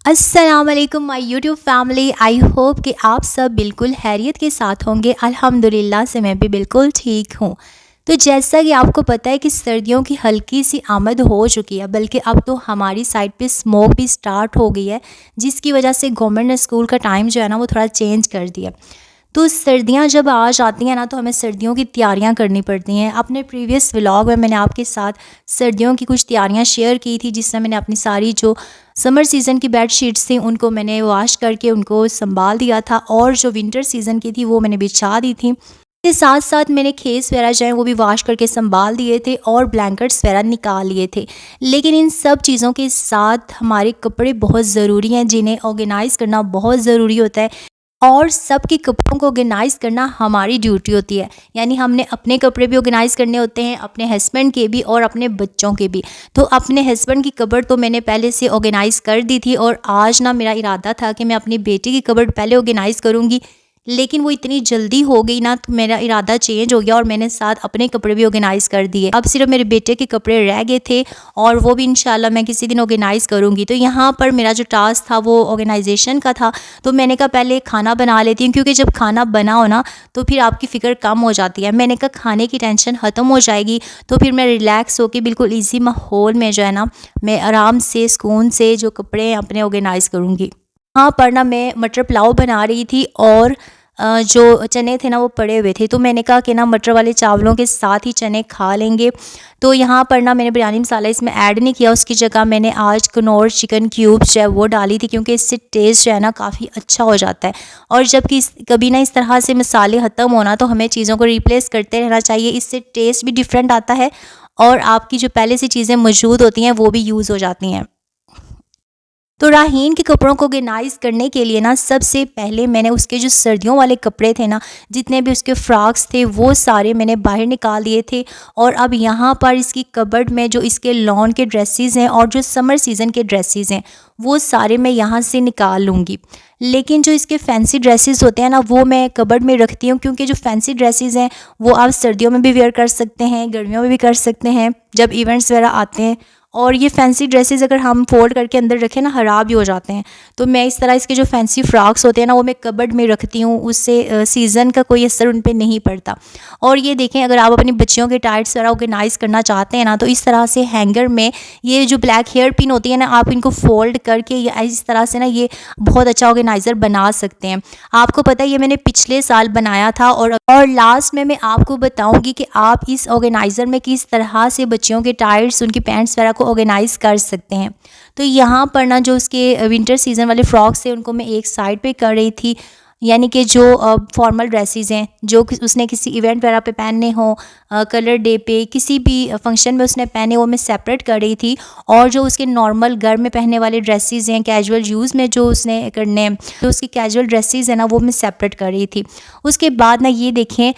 अस्सलाम वालेकुम my YouTube family. I hope कि आप सब बिल्कुल खैरियत के साथ होंगे। अल्हम्दुलिल्लाह से मैं भी बिल्कुल ठीक हूँ। तो जैसा कि आपको पता है कि सर्दियों की हल्की सी आमद हो चुकी है, बल्कि अब तो हमारी साइड पे स्मोक भी स्टार्ट हो गई है, जिसकी वजह से गवर्नमेंट ने स्कूल का टाइम जो है ना वो थोड़ा चेंज कर दिया। तो सर्दियाँ जब आ जाती हैं ना तो हमें सर्दियों की तैयारियाँ करनी पड़ती हैं। अपने प्रीवियस व्लॉग में मैंने आपके साथ सर्दियों की कुछ तैयारियाँ शेयर की थी, जिसमें मैंने अपनी सारी जो समर सीज़न की बेड शीट्स थी उनको मैंने वॉश करके उनको संभाल दिया था, और जो विंटर सीज़न की थी वो मैंने बिछा दी थी। इसके साथ साथ मैंने खेस वगैरह जो हैं वो भी वॉश करके संभाल दिए थे और ब्लैंकेट्स वगैरह निकाल लिए थे। लेकिन इन सब चीज़ों के साथ हमारे कपड़े बहुत ज़रूरी हैं, जिन्हें ऑर्गेनाइज़ करना बहुत ज़रूरी होता है। और सबके कपड़ों को ऑर्गेनाइज़ करना हमारी ड्यूटी होती है। यानी हमने अपने कपड़े भी ऑर्गेनाइज़ करने होते हैं, अपने हस्बैंड के भी और अपने बच्चों के भी। तो अपने हस्बैंड की कबर्ड तो मैंने पहले से ऑर्गेनाइज़ कर दी थी, और आज ना मेरा इरादा था कि मैं अपनी बेटी की कबर्ड पहले ऑर्गेनाइज़ करूँगी। लेकिन वो इतनी जल्दी हो गई ना, तो मेरा इरादा चेंज हो गया और मैंने साथ अपने कपड़े भी ऑर्गेनाइज़ कर दिए। अब सिर्फ मेरे बेटे के कपड़े रह गए थे, और वो भी इंशाल्लाह मैं किसी दिन ऑर्गेनाइज़ करूँगी। तो यहाँ पर मेरा जो टास्क था वो ऑर्गेनाइजेशन का था। तो मैंने कहा पहले खाना बना लेती हूँ, क्योंकि जब खाना बना हो ना तो फिर आपकी फ़िक्र कम हो जाती है। मैंने कहा खाने की टेंशन ख़त्म हो जाएगी, तो फिर मैं रिलैक्स होकर बिल्कुल ईज़ी माहौल में जो है ना, मैं आराम से सुकून से जो कपड़े हैं अपने ऑर्गेनाइज़ करूँगी। वहाँ पर ना मैं मटर पुलाव बना रही थी, और जो चने थे ना वो पड़े हुए थे, तो मैंने कहा कि ना मटर वाले चावलों के साथ ही चने खा लेंगे। तो यहाँ पर ना मैंने बिरयानी मसाला इसमें ऐड नहीं किया, उसकी जगह मैंने आज कनौर चिकन क्यूब्स जो है वो डाली थी, क्योंकि इससे टेस्ट जो है ना काफ़ी अच्छा हो जाता है। और जब कि कभी ना इस तरह से मसाले ख़त्म होना तो हमें चीज़ों को रिप्लेस करते रहना चाहिए, इससे टेस्ट भी डिफरेंट आता है, और आपकी जो पहले से चीज़ें मौजूद होती हैं वो भी यूज़ हो जाती हैं। तो राहीन के कपड़ों को ऑर्गेनाइज़ करने के लिए ना सबसे पहले मैंने उसके जो सर्दियों वाले कपड़े थे ना, जितने भी उसके फ्रॉक्स थे वो सारे मैंने बाहर निकाल दिए थे। और अब यहाँ पर इसकी कबर्ड में जो इसके लॉन के ड्रेसेस हैं और जो समर सीज़न के ड्रेसेस हैं वो सारे मैं यहाँ से निकाल लूँगी। लेकिन जो इसके फैंसी ड्रेसेस होते हैं ना वो मैं कबर्ड में रखती हूँ, क्योंकि जो फैंसी ड्रेसेस हैं वो आप सर्दियों में भी वेयर कर सकते हैं, गर्मियों में भी कर सकते हैं, जब इवेंट्स वगैरह आते हैं। और ये फैंसी ड्रेसेस अगर हम फोल्ड करके अंदर रखें ना ख़राब भी हो जाते हैं। तो मैं इस तरह इसके जो फैंसी फ्रॉक्स होते हैं ना वो मैं कबर्ड में रखती हूँ, उससे सीज़न का कोई असर उन पे नहीं पड़ता। और ये देखें, अगर आप अपनी बच्चियों के टाइट्स वगैरह ऑर्गेनाइज़ करना चाहते हैं ना तो इस तरह से हैंगर में ये जो ब्लैक हेयर पिन होती है ना, आप इनको फोल्ड करके या इस तरह से ना ये बहुत अच्छा ऑर्गेनाइज़र बना सकते हैं। आपको पता है ये मैंने पिछले साल बनाया था, और लास्ट में मैं आपको बताऊंगी कि आप इस ऑर्गेनाइज़र में किस तरह से बच्चियों के टाइट्स, उनकी पैंट्स वगैरह को ऑर्गेनाइज़ कर सकते हैं। तो यहाँ पर ना जो उसके विंटर सीज़न वाले फ्रॉक्स थे उनको मैं एक साइड पे कर रही थी, यानी कि जो फॉर्मल ड्रेसेस हैं जो उसने किसी इवेंट वगैरह पे पहनने हो, कलर डे पे किसी भी फंक्शन में उसने पहने, वो मैं सेपरेट कर रही थी। और जो उसके नॉर्मल घर में पहनने वाले ड्रेसेस हैं, कैजुअल यूज़ में जो उसने करने हैं, तो उसकी कैजुअल ड्रेसेस है ना वो मैं सेपरेट कर रही थी। उसके बाद ना ये देखें,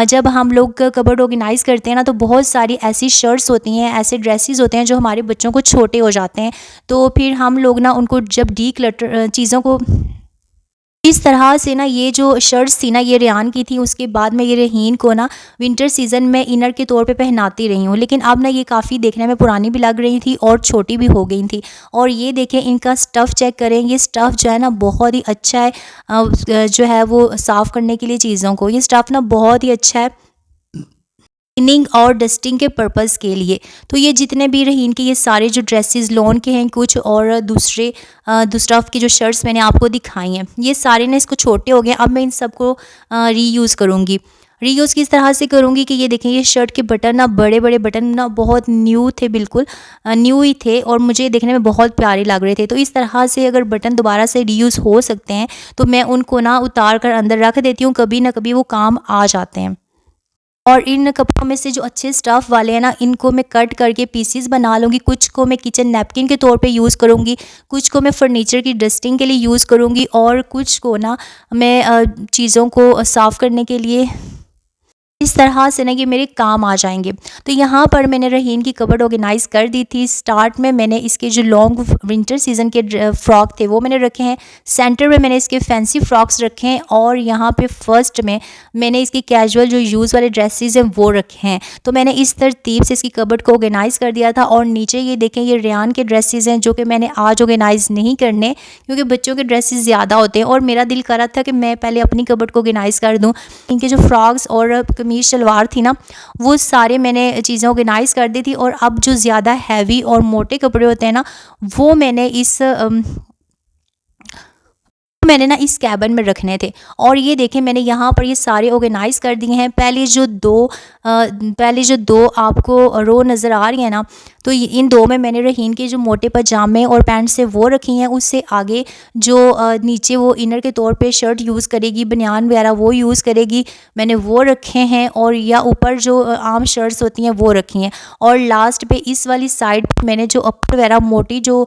जब हम लोग कबर्ड ऑर्गेनाइज़ करते हैं ना तो बहुत सारी ऐसी शर्ट्स होती हैं, ऐसे ड्रेसेस होते हैं जो हमारे बच्चों को छोटे हो जाते हैं। तो फिर हम लोग ना उनको जब डीक्लटर चीज़ों को इस तरह से ना, ये जो शर्ट्स थी ना ये रेहान की थी, उसके बाद मैं ये रहीन को ना विंटर सीज़न में इनर के तौर पे पहनाती रही हूँ। लेकिन अब ना ये काफ़ी देखने में पुरानी भी लग रही थी और छोटी भी हो गई थी। और ये देखें, इनका स्टफ़ चेक करें, ये स्टफ़ जो है ना बहुत ही अच्छा है, जो है वो साफ़ करने के लिए चीज़ों को, ये स्टफ़ ना बहुत ही अच्छा है क्लीनिंग और डस्टिंग के पर्पज़ के लिए। तो ये जितने भी रहीन के ये सारे जो ड्रेसेस लॉन के हैं कुछ, और दूसरे स्टफ़ की जो शर्ट्स मैंने आपको दिखाई हैं, ये सारे ना इसको छोटे हो गए। अब मैं इन सबको रीयूज़ करूँगी। रीयूज़ किस तरह से करूँगी कि ये देखें, ये शर्ट के बटन ना बड़े बड़े बटन ना बहुत न्यू थे, बिल्कुल न्यू ही थे, और मुझे देखने में बहुत प्यारे लग रहे थे। तो इस तरह से अगर बटन दोबारा से रीयूज़ हो सकते हैं तो मैं उनको ना उतार कर अंदर रख देती हूँ, कभी ना कभी वो काम आ जाते हैं। और इन कपड़ों में से जो अच्छे स्टफ़ वाले हैं ना, इनको मैं कट करके पीसेस बना लूँगी। कुछ को मैं किचन नैपकिन के तौर पे यूज़ करूँगी, कुछ को मैं फर्नीचर की डस्टिंग के लिए यूज़ करूँगी, और कुछ को ना मैं चीज़ों को साफ़ करने के लिए इस तरह से ना ये मेरे काम आ जाएंगे। तो यहाँ पर मैंने रहीन की कबर्ड ऑर्गेनाइज़ कर दी थी। स्टार्ट में मैंने इसके जो लॉन्ग विंटर सीज़न के फ्रॉक थे वो मैंने रखे हैं, सेंटर में मैंने इसके फैंसी फ्रॉक्स रखे हैं और यहाँ पे फर्स्ट में मैंने इसकी कैजुअल जो यूज़ वाले ड्रेसेस हैं वो रखे हैं। तो मैंने इस तरतीब से इसकी कबर्ड को ऑर्गेनाइज़ कर दिया था। और नीचे ये देखें, ये रेयान के ड्रेसेस हैं जो कि मैंने आज ऑर्गेनाइज़ नहीं करने, क्योंकि बच्चों के ड्रेसेस ज़्यादा होते हैं और मेरा दिल कर रहा था कि मैं पहले अपनी कबर्ड को ऑर्गेनाइज़ कर दूँ। इनके जो फ्रॉक्स और कमीज शलवार थी ना, वो सारे मैंने चीज़ें ऑर्गेनाइज़ कर दी थी। और अब जो ज़्यादा हैवी और मोटे कपड़े होते हैं ना, वो मैंने ना इस कैबिन में रखने थे। और ये देखें, मैंने यहाँ पर ये सारे ऑर्गेनाइज़ कर दिए हैं। पहले जो दो आपको रो नज़र आ रही है ना, तो इन दो में मैंने रहीन के जो मोटे पजामे और पैंट्स से वो रखी हैं। उससे आगे जो नीचे वो इनर के तौर पे शर्ट यूज़ करेगी, बनियान वगैरह वो यूज़ करेगी, मैंने वो रखे हैं। और या ऊपर जो आम शर्ट्स होती हैं वो रखी हैं। और लास्ट पे इस वाली साइड पे मैंने जो अपर वगैरह मोटे जो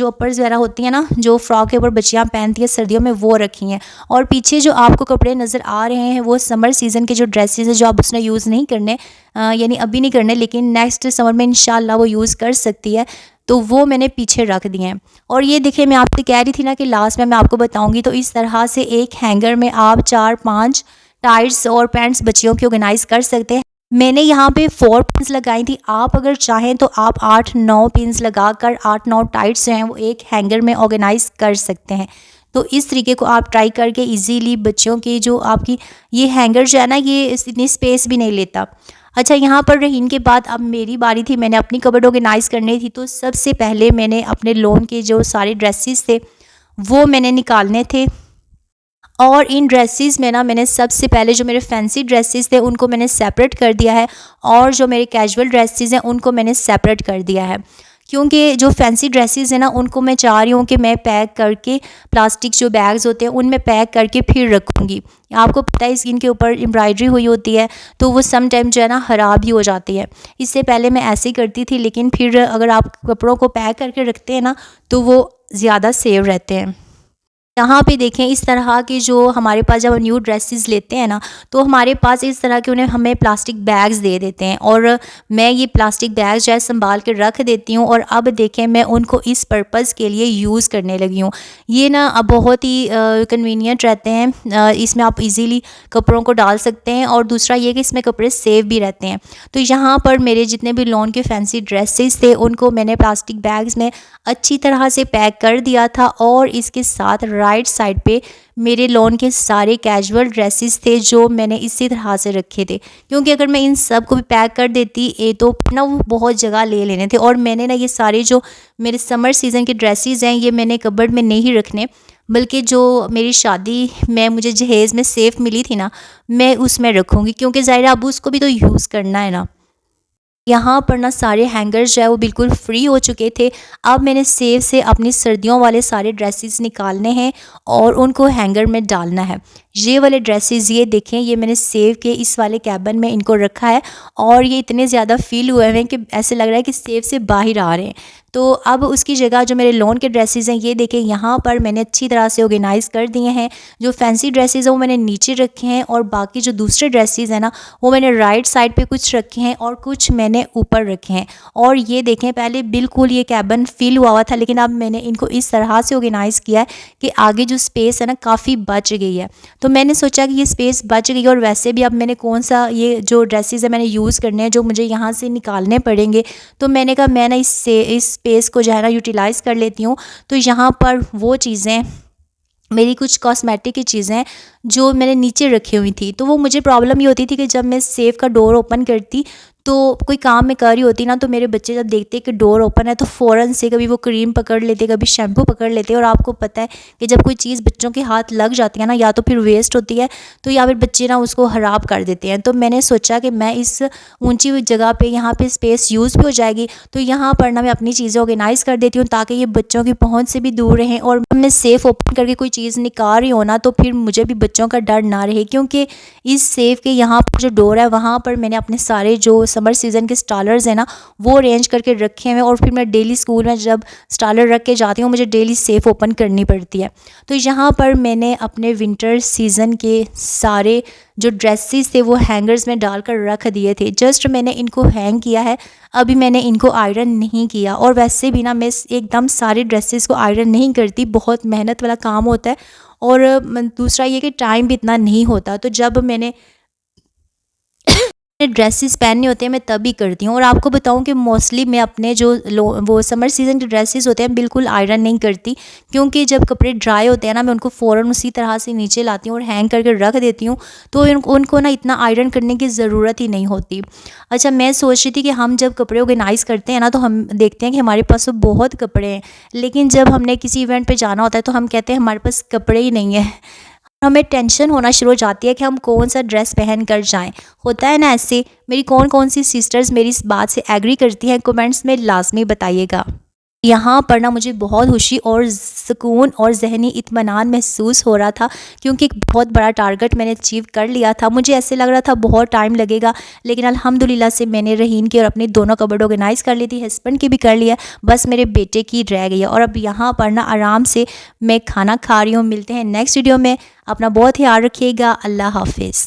अपर्स वगैरह होती हैं ना, जो फ्रॉक के ऊपर बच्चियाँ पहनती हैं सर्दियों में, वो रखी हैं। और पीछे जो आपको कपड़े नज़र आ रहे हैं वो समर सीज़न के जो ड्रेसेस हैं जो आप उसने यूज़ नहीं करने, यानी अभी नहीं करने, लेकिन नेक्स्ट समर में इंशाल्लाह वो यूज़ कर सकती है, तो वो मैंने पीछे रख दिए हैं। और ये देखिए, मैं आपसे कह रही थी ना कि लास्ट में मैं आपको बताऊंगी। तो इस तरह से एक हैंगर में आप 4-5 टाइट्स और पैंट्स बच्चियों की ऑर्गेनाइज़ कर सकते हैं। मैंने यहाँ पे 4 पिन्स लगाई थी। आप अगर चाहें तो आप 8-9 पिन्स लगाकर 8-9 टाइट्स जो हैं वो एक हैंगर में ऑर्गेनाइज़ कर सकते हैं। तो इस तरीके को आप ट्राई करके इजीली बच्चों की जो आपकी ये हैंगर जो है ना, ये इतनी स्पेस भी नहीं लेता। अच्छा, यहाँ पर रहीन के बाद अब मेरी बारी थी, मैंने अपनी कबर्ड ऑर्गेनाइज़ करनी थी। तो सबसे पहले मैंने अपने लोन के जो सारे ड्रेसेस थे वो मैंने निकालने थे। और इन ड्रेसेस में ना मैंने सबसे पहले जो मेरे फैंसी ड्रेसेस थे उनको मैंने सेपरेट कर दिया है, और जो मेरे कैजुअल ड्रेसेस हैं उनको मैंने सेपरेट कर दिया है। क्योंकि जो फैंसी ड्रेसेस हैं ना, उनको मैं चाह रही हूँ कि मैं पैक करके प्लास्टिक जो बैग्स होते हैं उनमें पैक करके फिर रखूँगी। आपको पता है इनके ऊपर एम्ब्रॉयडरी हुई होती है, तो वो सम टाइम जो है ना ख़राब ही हो जाती है। इससे पहले मैं ऐसे ही करती थी, लेकिन फिर अगर आप कपड़ों को पैक करके रखते हैं ना, तो वो ज़्यादा सेव रहते हैं। यहाँ पे देखें, इस तरह के जो हमारे पास जब हम न्यू ड्रेसेस लेते हैं ना, तो हमारे पास इस तरह के उन्हें हमें प्लास्टिक बैग्स दे देते हैं। और मैं ये प्लास्टिक बैग जो है संभाल के रख देती हूँ। और अब देखें, मैं उनको इस पर्पज़ के लिए यूज़ करने लगी हूँ। ये ना अब बहुत ही कन्वीनियंट रहते हैं। इसमें आप इजीली कपड़ों को डाल सकते हैं, और दूसरा ये कि इसमें कपड़े सेव भी रहते हैं। तो यहाँ पर मेरे जितने भी लॉन के फैंसी ड्रेसेस थे उनको मैंने प्लास्टिक बैग्स में अच्छी तरह से पैक कर दिया था। और इसके साथ राइट साइड पे मेरे लॉन के सारे कैजुअल ड्रेसेस थे जो मैंने इसी तरह से रखे थे, क्योंकि अगर मैं इन सब को भी पैक कर देती तो ना वो बहुत जगह ले लेने थे। और मैंने ना ये सारे जो मेरे समर सीज़न के ड्रेसेस हैं ये मैंने कबर्ड में नहीं रखने, बल्कि जो मेरी शादी में मुझे जहेज़ में सेफ़ मिली थी ना, मैं उसमें रखूँगी, क्योंकि ज़ाहिर है अब उसको भी तो यूज़ करना है ना। यहाँ पर ना सारे हैंगर्स जो है वो बिल्कुल फ्री हो चुके थे। अब मैंने सेव से अपनी सर्दियों वाले सारे ड्रेसेस निकालने हैं और उनको हैंगर में डालना है। ये वाले ड्रेसेस ये देखें, ये मैंने सेव के इस वाले कैबिन में इनको रखा है, और ये इतने ज़्यादा फील हुए हैं कि ऐसे लग रहा है कि सेव से बाहर आ रहे हैं। तो अब उसकी जगह जो मेरे लॉन के ड्रेसेस हैं ये देखें, यहाँ पर मैंने अच्छी तरह से ऑर्गेनाइज़ कर दिए हैं। जो फैंसी ड्रेसेस हैं वो मैंने नीचे रखे हैं, और बाकी जो दूसरे ड्रेसेस हैं ना वो मैंने राइट साइड पे कुछ रखे हैं और कुछ मैंने ऊपर रखे हैं। और ये देखें, पहले बिल्कुल ये कैबिन फिल हुआ था, लेकिन अब मैंने इनको इस तरह से ऑर्गेनाइज़ किया है कि आगे जो स्पेस है ना काफ़ी बच गई है। तो मैंने सोचा कि ये स्पेस बच गई, और वैसे भी अब मैंने कौन सा ये जो ड्रेसेस है मैंने यूज़ करने हैं जो मुझे यहाँ से निकालने पड़ेंगे, तो मैंने कहा मैं ना इस स्पेस को जो है ना यूटिलाइज़ कर लेती हूँ। तो यहाँ पर वो चीज़ें मेरी कुछ कॉस्मेटिक की चीज़ें जो मैंने नीचे रखी हुई थी, तो वो मुझे प्रॉब्लम ये होती थी कि जब मैं सेफ का डोर ओपन करती तो कोई काम मैं कर रही होती ना, तो मेरे बच्चे जब देखते कि डोर ओपन है तो फ़ौरन से कभी वो क्रीम पकड़ लेते, कभी शैम्पू पकड़ लेते। और आपको पता है कि जब कोई चीज़ बच्चों के हाथ लग जाती है ना, या तो फिर वेस्ट होती है, तो या फिर बच्चे ना उसको ख़राब कर देते हैं। तो मैंने सोचा कि मैं इस ऊंची हुई जगह पे यहाँ पे स्पेस यूज़ भी हो जाएगी, तो यहाँ पर ना मैं अपनी चीज़ें ऑर्गेनाइज़ कर देती हूँ ताकि ये बच्चों की पहुँच से भी दूर रहें। और मैं सेफ़ ओपन करके कोई चीज़ निकाल रही हो ना, तो फिर मुझे भी बच्चों का डर ना रहे, क्योंकि इस सेफ के यहाँ पर जो डोर है वहाँ पर मैंने अपने सारे जो समर सीज़न के स्टॉलर्स हैं ना वो अरेंज करके रखे हुए हैं। और फिर मैं डेली स्कूल में जब स्टॉलर रख के जाती हूँ मुझे डेली सेफ ओपन करनी पड़ती है। तो यहाँ पर मैंने अपने विंटर सीज़न के सारे जो ड्रेसेस थे वो हैंगर्स में डालकर रख दिए थे। जस्ट मैंने इनको हैंग किया है, अभी मैंने इनको आयरन नहीं किया। और वैसे भी ना मैं एकदम सारे ड्रेसेस को आयरन नहीं करती, बहुत मेहनत वाला काम होता है। और दूसरा ये कि टाइम भी इतना नहीं होता, तो जब मैंने ड्रेसेस पहनने होते हैं मैं तभी करती हूँ। और आपको बताऊँ कि मोस्टली मैं अपने जो वो समर सीज़न के ड्रेसेस होते हैं बिल्कुल आयरन नहीं करती, क्योंकि जब कपड़े ड्राई होते हैं ना मैं उनको फ़ौरन उसी तरह से नीचे लाती हूँ और हैंग करके रख देती हूँ, तो उनको ना इतना आयरन करने की ज़रूरत ही नहीं होती। अच्छा, मैं सोच रही थी कि हम जब कपड़े ऑर्गेनाइज़ करते हैं ना तो हम देखते हैं कि हमारे पास तो बहुत कपड़े हैं, लेकिन जब हमने किसी इवेंट पर जाना होता है तो हम कहते हैं हमारे पास कपड़े ही नहीं है। हमें टेंशन होना शुरू हो जाती है कि हम कौन सा ड्रेस पहन कर जाएं। होता है ना ऐसे। मेरी कौन कौन सी सिस्टर्स मेरी इस बात से एग्री करती हैं, कमेंट्स में लाजमी बताइएगा। यहाँ पर ना मुझे बहुत खुशी और सुकून और ज़हनी इत्मीनान महसूस हो रहा था, क्योंकि एक बहुत बड़ा टारगेट मैंने अचीव कर लिया था। मुझे ऐसे लग रहा था बहुत टाइम लगेगा, लेकिन अल्हम्दुलिल्लाह से मैंने रहीन की और अपनी दोनों कबर्ड ऑर्गेनाइज़ कर ली थी, हस्बैंड की भी कर लिया, बस मेरे बेटे की रह गई है। और अब यहाँ पर ना आराम से मैं खाना खा रही हूँ। मिलते हैं नेक्स्ट वीडियो में, अपना बहुत ख्याल रखिएगा। अल्लाह हाफिज़।